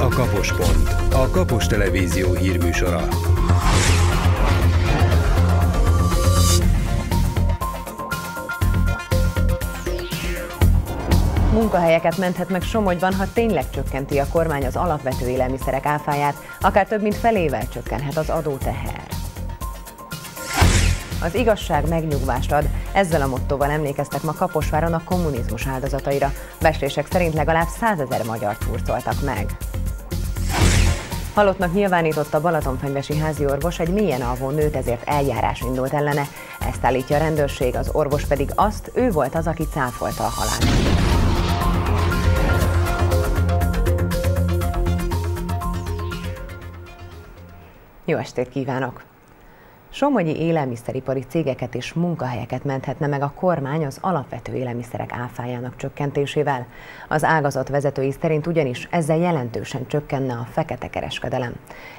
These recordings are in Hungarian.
a Kapospont, a Kapos Televízió hírműsora. Munkahelyeket menthet meg Somogyban, ha tényleg csökkenti a kormány az alapvető élelmiszerek áfáját, akár több mint felével csökkenhet az adóteher. Az igazság megnyugvást ad, ezzel a mottóval emlékeztek ma Kaposváron a kommunizmus áldozataira. Becslések szerint legalább 100 000 magyart hurcoltak meg. Halottnak nyilvánított a balatonfenyvesi háziorvos egy mélyen alvó nőt, ezért eljárás indult ellene. Ezt állítja a rendőrség, az orvos pedig azt, ő volt az, aki cáfolta a halált. Jó estét kívánok! Somogyi élelmiszeripari cégeket és munkahelyeket menthetne meg a kormány az alapvető élelmiszerek áfájának csökkentésével. Az ágazat vezetői szerint ugyanis ezzel jelentősen csökkenne a fekete kereskedelem.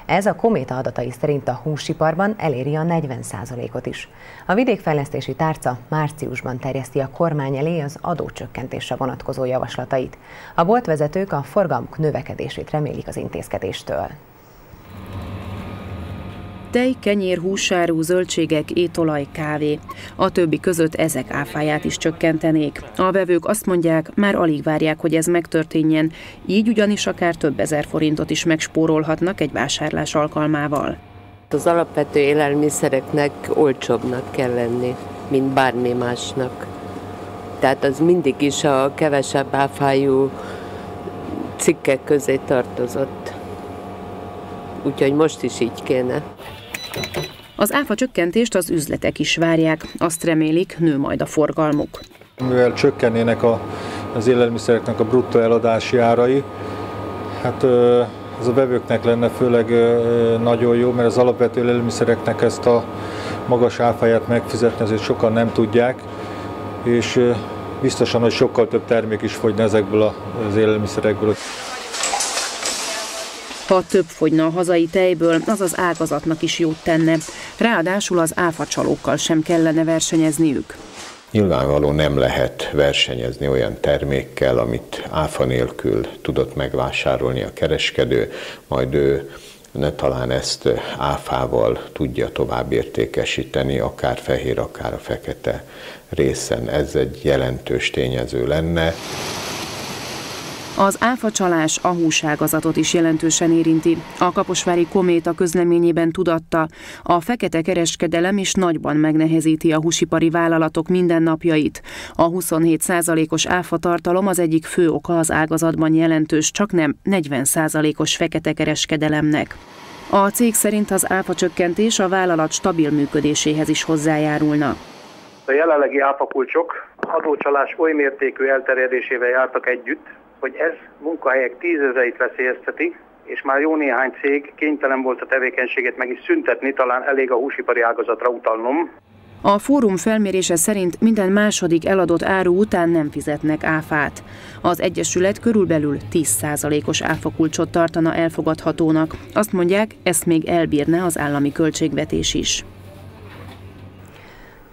Ez a Kométa adatai szerint a húsiparban eléri a 40%-ot is. A vidékfejlesztési tárca márciusban terjeszti a kormány elé az adócsökkentésre vonatkozó javaslatait. A boltvezetők a forgalmuk növekedését remélik az intézkedéstől. Tej, kenyér, húsáru, zöldségek, étolaj, kávé. A többi között ezek áfáját is csökkentenék. A vevők azt mondják, már alig várják, hogy ez megtörténjen, így ugyanis akár több ezer forintot is megspórolhatnak egy vásárlás alkalmával. Az alapvető élelmiszereknek olcsóbbnak kell lenni, mint bármi másnak. Tehát az mindig is a kevesebb áfájú cikkek közé tartozott. Úgyhogy most is így kéne. Az áfa csökkentést az üzletek is várják, azt remélik, nő majd a forgalmuk. Mivel csökkennének az élelmiszereknek a bruttó eladási árai, hát ez a vevőknek lenne főleg nagyon jó, mert az alapvető élelmiszereknek ezt a magas áfáját megfizetni azért sokan nem tudják, és biztosan, hogy sokkal több termék is fogyna ezekből az élelmiszerekből. Ha több fogyna a hazai tejből, az az ágazatnak is jót tenne. Ráadásul az áfacsalókkal sem kellene versenyezniük. Nyilvánvalóan nem lehet versenyezni olyan termékkel, amit áfa nélkül tudott megvásárolni a kereskedő, majd ő talán ezt áfával tudja tovább értékesíteni, akár fehér, akár a fekete részen. Ez egy jelentős tényező lenne. Az áfacsalás a húságazatot is jelentősen érinti. A kaposvári Kométa közleményében tudatta, a fekete kereskedelem is nagyban megnehezíti a húsipari vállalatok mindennapjait. A 27%-os áfatartalom az egyik fő oka az ágazatban jelentős, csaknem 40%-os fekete kereskedelemnek. A cég szerint az áfacsökkentés a vállalat stabil működéséhez is hozzájárulna. A jelenlegi áfakulcsok adócsalás oly mértékű elterjedésével jártak együtt, hogy ez munkahelyek 10 000-eit veszélyezteti, és már jó néhány cég kénytelen volt a tevékenységét meg is szüntetni, talán elég a húsipari ágazatra utalnom. A fórum felmérése szerint minden második eladott áru után nem fizetnek áfát. Az Egyesület körülbelül 10%-os áfakulcsot tartana elfogadhatónak. Azt mondják, ezt még elbírne az állami költségvetés is.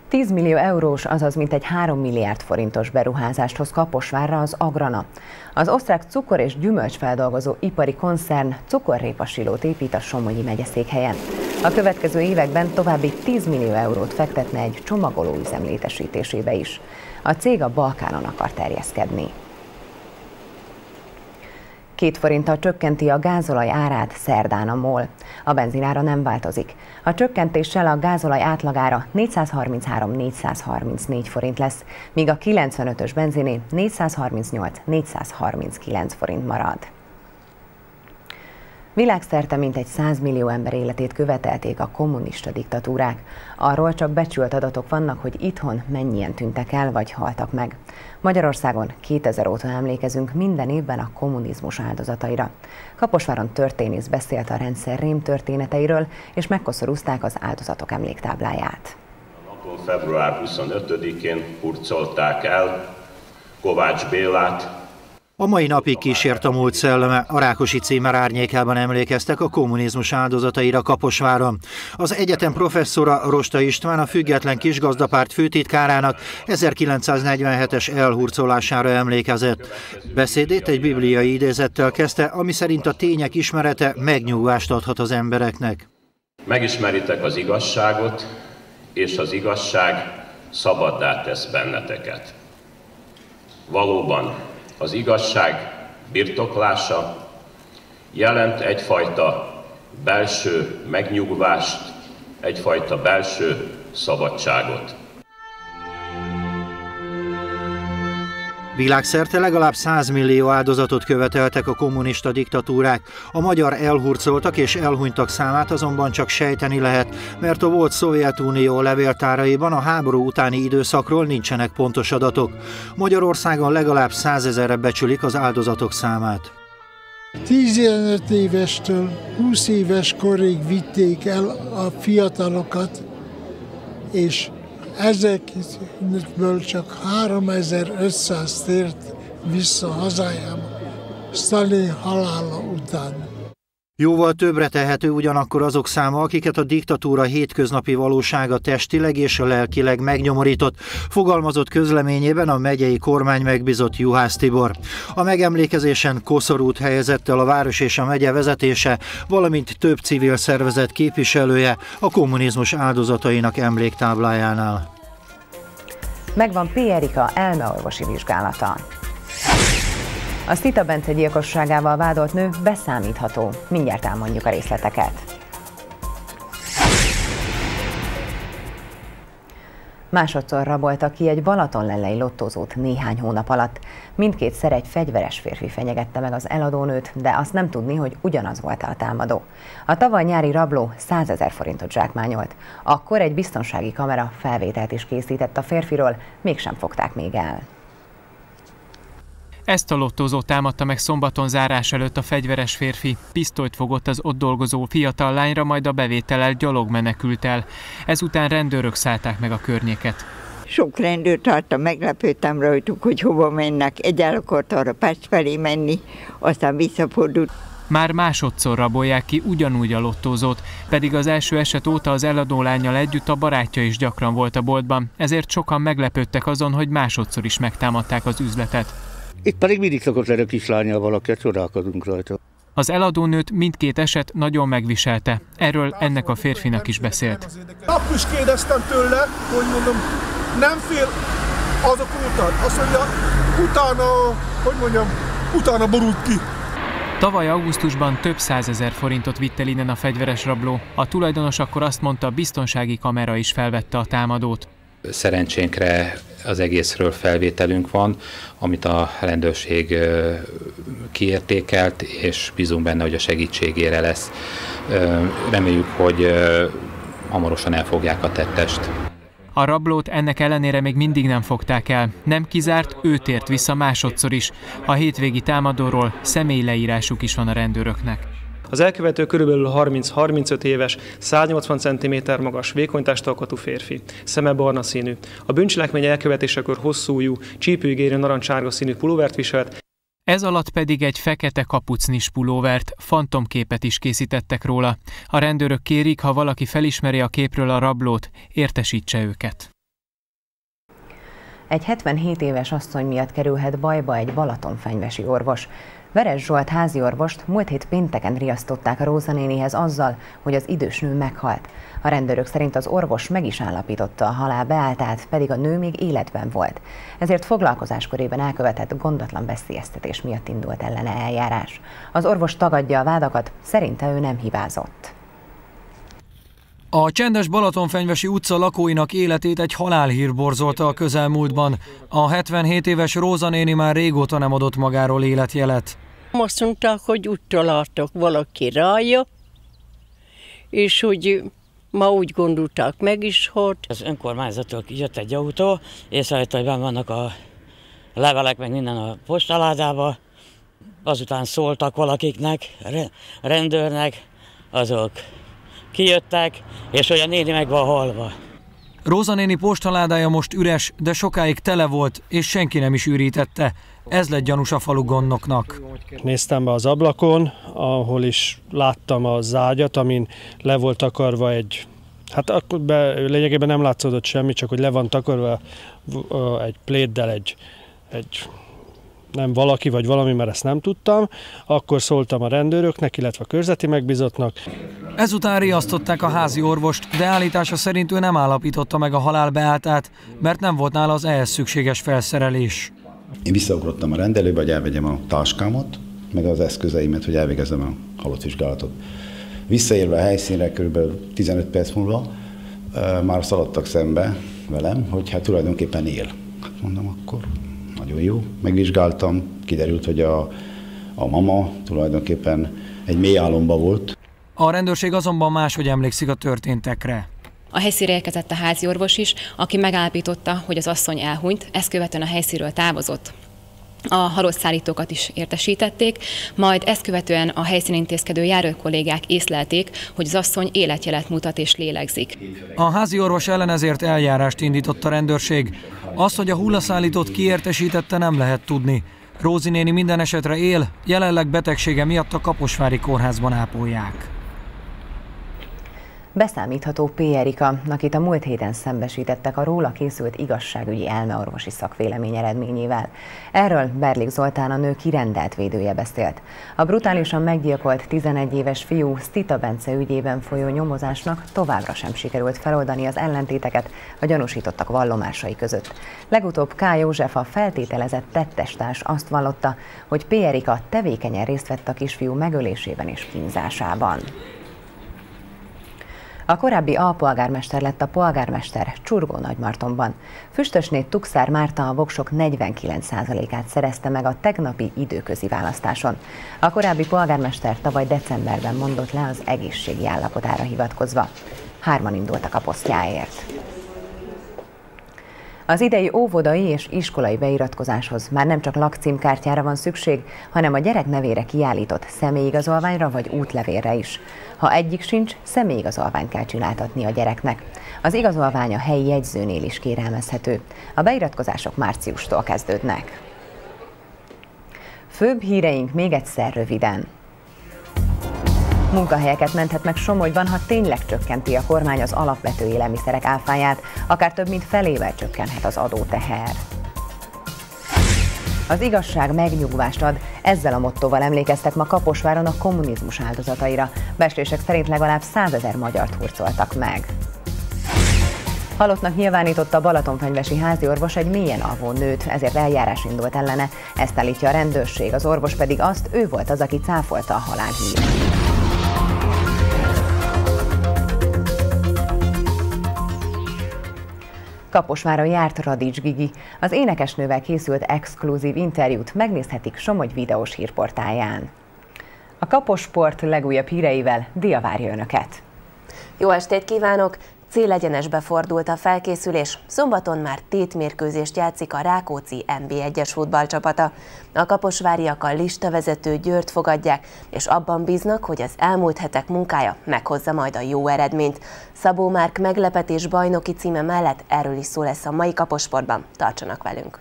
10 millió eurós, azaz mintegy 3 milliárd forintos beruházást hoz Kaposvárra az Agrana. Az osztrák cukor- és gyümölcsfeldolgozó ipari koncern cukorrépasilót épít a Somogyi megyeszékhelyen. A következő években további 10 millió eurót fektetne egy csomagolóüzem létesítésébe is. A cég a Balkánon akar terjeszkedni. 2 forinttal csökkenti a gázolaj árát szerdán a MOL. A benzinára nem változik. A csökkentéssel a gázolaj átlagára 433-434 forint lesz, míg a 95-ös benziné 438-439 forint marad. Világszerte mintegy 100 millió ember életét követelték a kommunista diktatúrák. Arról csak becsült adatok vannak, hogy itthon mennyien tűntek el vagy haltak meg. Magyarországon 2000 óta emlékezünk minden évben a kommunizmus áldozataira. Kaposváron történész beszélt a rendszer rémtörténeteiről, és megkoszorúzták az áldozatok emléktábláját. A napon február 25-én hurcolták el Kovács Bélát. A mai napig kísért a múlt szelleme, a Rákosi címer árnyékában emlékeztek a kommunizmus áldozataira Kaposváron. Az egyetem professzora, Rosta István, a Független Kisgazdapárt főtitkárának 1947-es elhurcolására emlékezett. Beszédét egy bibliai idézettel kezdte, ami szerint a tények ismerete megnyugvást adhat az embereknek. Megismeritek az igazságot, és az igazság szabaddá tesz benneteket. Valóban, az igazság birtoklása jelent egyfajta belső megnyugvást, egyfajta belső szabadságot. Világszerte legalább 100 millió áldozatot követeltek a kommunista diktatúrák. A magyar elhurcoltak és elhunytak számát azonban csak sejteni lehet, mert a volt Szovjetunió levéltáraiban a háború utáni időszakról nincsenek pontos adatok. Magyarországon legalább 100 000-re becsülik az áldozatok számát. 15 évestől 20 éves korig vitték el a fiatalokat, és ezekből csak 3500 tért vissza hazájába Sztalin halála után. Jóval többre tehető ugyanakkor azok száma, akiket a diktatúra hétköznapi valósága testileg és lelkileg megnyomorított, fogalmazott közleményében a megyei kormány megbízott Juhász Tibor. A megemlékezésen koszorút helyezett el a város és a megye vezetése, valamint több civil szervezet képviselője a kommunizmus áldozatainak emléktáblájánál. Megvan P. Erika elmeorvosi vizsgálata. A Szita Bence gyilkosságával vádolt nő beszámítható. Mindjárt elmondjuk a részleteket. Másodszor rabolta ki egy balatonlellei lottózót néhány hónap alatt. Mindkétszer egy fegyveres férfi fenyegette meg az eladónőt, de azt nem tudni, hogy ugyanaz volt-e a támadó. A tavaly nyári rabló 100 000 forintot zsákmányolt. Akkor egy biztonsági kamera felvételt is készített a férfiról, mégsem fogták még el. Ezt a lottózót támadta meg szombaton zárás előtt a fegyveres férfi. Pisztolyt fogott az ott dolgozó fiatal lányra, majd a bevétellel gyalog menekült el. Ezután rendőrök szállták meg a környéket. Sok rendőrt láttam, meglepődtem rajtuk, hogy hova mennek. Egy el akart arra Pest felé menni, aztán visszafordult. Már másodszor rabolják ki ugyanúgy a lottózót, pedig az első eset óta az eladó lánnyal együtt a barátja is gyakran volt a boltban, ezért sokan meglepődtek azon, hogy másodszor is megtámadták az üzletet. Itt pedig mindig szokott lenni a kislányjal valaki, csodálkozunk rajta. Az eladónőt mindkét eset nagyon megviselte. Erről ennek a férfinak is beszélt. Nap is kérdeztem tőle, hogy mondom, nem fél azok után. Azt mondja, utána borult ki. Tavaly augusztusban több 100 000 forintot vitt el innen a fegyveres rabló. A tulajdonos akkor azt mondta, a biztonsági kamera is felvette a támadót. Szerencsénkre az egészről felvételünk van, amit a rendőrség kiértékelt, és bízunk benne, hogy a segítségére lesz. Reméljük, hogy hamarosan elfogják a tettest. A rablót ennek ellenére még mindig nem fogták el. Nem kizárt, ő tért vissza másodszor is. A hétvégi támadóról személyleírásuk is van a rendőröknek. Az elkövető körülbelül 30-35 éves, 180 cm magas, vékony testalkatú férfi, szeme barna színű. A bűncselekmény elkövetésekor hosszújú, csípőigérő narancsárga színű pulóvert viselt. Ez alatt pedig egy fekete kapucnis pulóvert, fantomképet is készítettek róla. A rendőrök kérik, ha valaki felismeri a képről a rablót, értesítse őket. Egy 77 éves asszony miatt kerülhet bajba egy balatonfenyvesi orvos. Veres Zsolt háziorvost múlt hét pénteken riasztották a Róza nénihez azzal, hogy az idős nő meghalt. A rendőrök szerint az orvos meg is állapította a halál beálltát, pedig a nő még életben volt. Ezért foglalkozáskörében elkövetett gondatlan veszélyeztetés miatt indult ellene eljárás. Az orvos tagadja a vádakat, szerinte ő nem hibázott. A csendes Balatonfenyvesi utca lakóinak életét egy halálhír borzolta a közelmúltban. A 77 éves Róza néni már régóta nem adott magáról életjelet. Azt mondták, hogy úgy találtak valaki rája, és hogy ma úgy gondolták, meg is halt. Az önkormányzattól jött egy autó, észrevette, hogy benn vannak a levelek, meg minden a postaládába. Azután szóltak valakiknek, rendőrnek, azok kijöttek, és hogy a néni meg van halva. Róza néni postaládája most üres, de sokáig tele volt, és senki nem is ürítette. Ez lett gyanús a falu gondnoknak. Néztem be az ablakon, ahol is láttam az ágyat, amin le volt takarva hát akkor lényegében nem látszódott semmi, csak hogy le van takarva egy pléddel egy nem valaki vagy valami, mert ezt nem tudtam. Akkor szóltam a rendőröknek, illetve a körzeti megbízottnak. Ezután riasztották a házi orvost, de állítása szerint ő nem állapította meg a halál beálltát, mert nem volt nála az ehhez szükséges felszerelés. Én visszaugrottam a rendelőbe, hogy elvegyem a táskámat, meg az eszközeimet, hogy elvégezzem a halott vizsgálatot. Visszaérve a helyszínre kb. 15 perc múlva már szaladtak szembe velem, hogy hát tulajdonképpen él. Hát mondom, akkor nagyon jó. Megvizsgáltam, kiderült, hogy a mama tulajdonképpen egy mély álomban volt. A rendőrség azonban máshogy emlékszik a történtekre. A helyszínre érkezett a háziorvos is, aki megállapította, hogy az asszony elhunyt, ezt követően a helyszínről távozott. A halottszállítókat is értesítették, majd ezt követően a helyszínen intézkedő járókollégák észlelték, hogy az asszony életjelet mutat és lélegzik. A házi orvos ellen ezért eljárást indított a rendőrség. Az, hogy a hullaszállítót kiértesítette, nem lehet tudni. Rózi néni minden esetre él, jelenleg betegsége miatt a Kaposvári kórházban ápolják. Beszámítható P. Erika, akit a múlt héten szembesítettek a róla készült igazságügyi elmeorvosi szakvélemény eredményével. Erről Berlik Zoltán, a nő kirendelt védője beszélt. A brutálisan meggyilkolt 11 éves fiú Sztita Bence ügyében folyó nyomozásnak továbbra sem sikerült feloldani az ellentéteket a gyanúsítottak vallomásai között. Legutóbb K. József, a feltételezett tettestárs azt vallotta, hogy P. Erika tevékenyen részt vett a kisfiú megölésében és kínzásában. A korábbi alpolgármester lett a polgármester Csurgó-Nagymartonban. Füstösné Tukszár Márta a voksok 49%-át szerezte meg a tegnapi időközi választáson. A korábbi polgármester tavaly decemberben mondott le az egészségi állapotára hivatkozva. 3-an indultak a posztjáért. Az idei óvodai és iskolai beiratkozáshoz már nem csak lakcímkártyára van szükség, hanem a gyerek nevére kiállított személyigazolványra vagy útlevélre is. Ha egyik sincs, személyigazolványt kell csináltatni a gyereknek. Az igazolvány a helyi jegyzőnél is kérelmezhető. A beiratkozások márciustól kezdődnek. Főbb híreink még egyszer röviden. Munkahelyeket menthet meg Somogyban, ha tényleg csökkenti a kormány az alapvető élelmiszerek áfáját, akár több mint felével csökkenhet az adóteher. Az igazság megnyugvást ad, ezzel a mottóval emlékeztek ma Kaposváron a kommunizmus áldozataira. Becslések szerint legalább 100 000 magyart hurcoltak meg. Halottnak nyilvánította a balatonfenyvesi háziorvos egy mélyen alvó nőt, ezért eljárás indult ellene. Ezt állítja a rendőrség, az orvos pedig azt, ő volt az, aki cáfolta a halálhírt. Kaposváron járt Radics Gigi. Az énekesnővel készült exkluzív interjút megnézhetik Somogy videós hírportálján. A Kaposport legújabb híreivel Dia várja Önöket. Jó estét kívánok! Célegyenesbe fordult a felkészülés. Szombaton már tétmérkőzést játszik a Rákóczi NB1-es futballcsapata. A kaposváriak a listavezető Győrt fogadják, és abban bíznak, hogy az elmúlt hetek munkája meghozza majd a jó eredményt. Szabó Márk meglepetés bajnoki címe mellett erről is szó lesz a mai Kaposportban. Tartsanak velünk!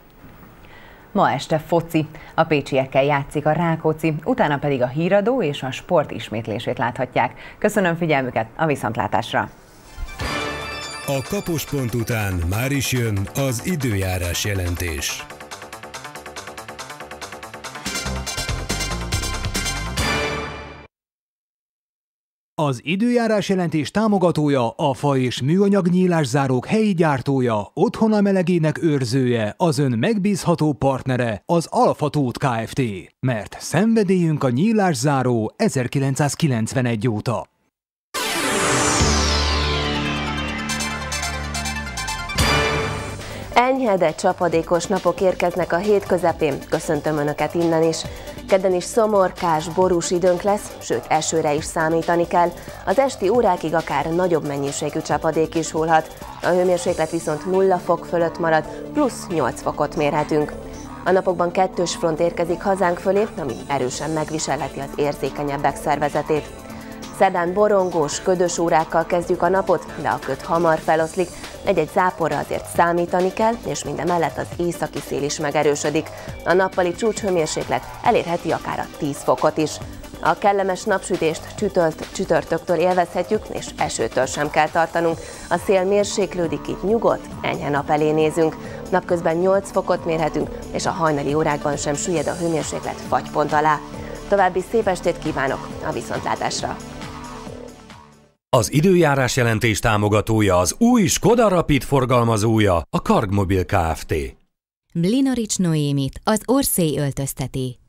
Ma este foci. A pécsiekkel játszik a Rákóczi, utána pedig a híradó és a sport ismétlését láthatják. Köszönöm figyelmüket, a viszontlátásra! A Kapospont után már is jön az időjárás jelentés. Az időjárás jelentés támogatója, a fa és műanyag nyílászárók helyi gyártója, otthona melegének őrzője, az ön megbízható partnere, az Alfa Tóth Kft. Mert szenvedélyünk a nyílászáró 1991 óta. Enyhe, de csapadékos napok érkeznek a hét közepén. Köszöntöm Önöket innen is. Kedden is szomorkás, borús időnk lesz, sőt esőre is számítani kell. Az esti órákig akár nagyobb mennyiségű csapadék is hullhat. A hőmérséklet viszont 0 fok fölött marad, plusz 8 fokot mérhetünk. A napokban 2. front érkezik hazánk fölé, ami erősen megviselheti az érzékenyebbek szervezetét. Szerdán borongós, ködös órákkal kezdjük a napot, de a köd hamar feloszlik, egy-egy záporra azért számítani kell, és mindemellett az északi szél is megerősödik. A nappali csúcshőmérséklet elérheti akár a 10 fokot is. A kellemes napsütést csütörtöktől élvezhetjük, és esőtől sem kell tartanunk. A szél mérséklődik, itt nyugodt, enyhe nap elé nézünk. Napközben 8 fokot mérhetünk, és a hajnali órákban sem süllyed a hőmérséklet fagypont alá. További szép estét kívánok, a viszontlátásra! Az időjárás jelentés támogatója az új Skoda Rapid forgalmazója, a Kargmobil Kft. Mlinarics Noémit az Orszély öltözteti.